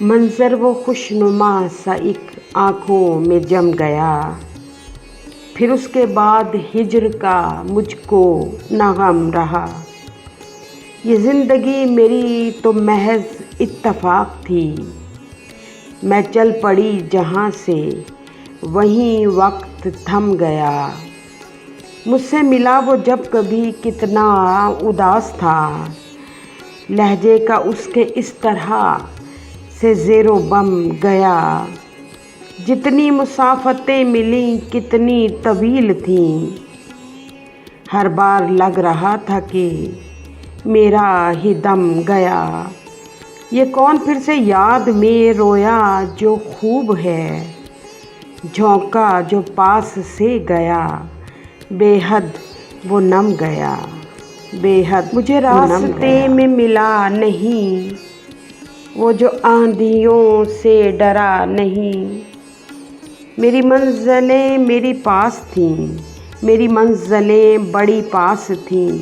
मंजर वो खुशनुमा सा एक आँखों में जम गया। फिर उसके बाद हिज्र का मुझको ना गम रहा। ये ज़िंदगी मेरी तो महज इत्तफ़ाक़ थी। मैं चल पड़ी जहाँ से वहीं वक्त थम गया। मुझसे मिला वो जब कभी कितना उदास था। लहजे का उसके इस तरह से ज़ेरो बम गया। जितनी मुसाफ़तें मिली कितनी तवील थीं। हर बार लग रहा था कि मेरा ही दम गया। ये कौन फिर से याद में रोया जो खूब है। झोंका जो पास से गया बेहद वो नम गया। बेहद मुझे रास्ते में मिला नहीं वो जो आंधियों से डरा नहीं। मेरी मंज़िलें मेरी पास थीं। मेरी मंज़िलें बड़ी पास थीं।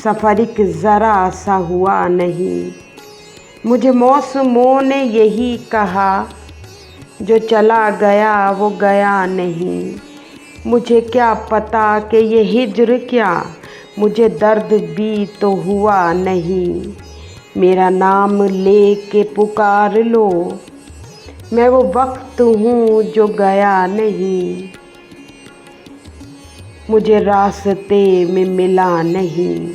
सफ़र एक ज़रा सा हुआ नहीं। मुझे मौसमों ने यही कहा जो चला गया वो गया नहीं। मुझे क्या पता कि ये हिज्र क्या मुझे दर्द भी तो हुआ नहीं। मेरा नाम ले के पुकार लो मैं वो वक्त हूँ जो गया नहीं। मुझे रास्ते में मिला नहीं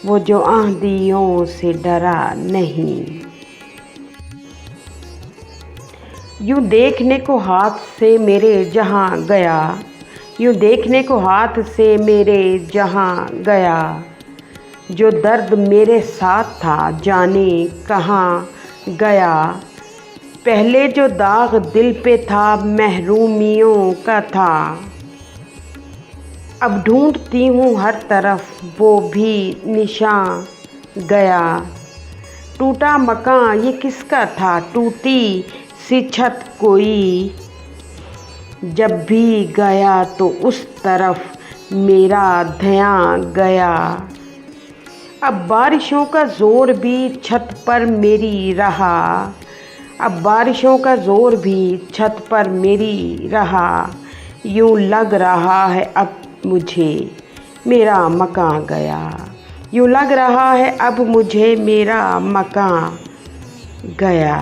वो जो आंधियों से डरा नहीं। यूँ देखने को हाथ से मेरे जहाँ गया। यूँ देखने को हाथ से मेरे जहाँ गया। जो दर्द मेरे साथ था जाने कहाँ गया। पहले जो दाग दिल पे था महरूमियों का था। अब ढूंढती हूँ हर तरफ वो भी निशान गया। टूटा मकान ये किसका था टूटी सी छत कोई। जब भी गया तो उस तरफ मेरा ध्यान गया। अब बारिशों का ज़ोर भी छत पर मेरी रहा। अब बारिशों का ज़ोर भी छत पर मेरी रहा। यूँ लग रहा है अब मुझे मेरा मकान गया। यूँ लग रहा है अब मुझे मेरा मकान गया।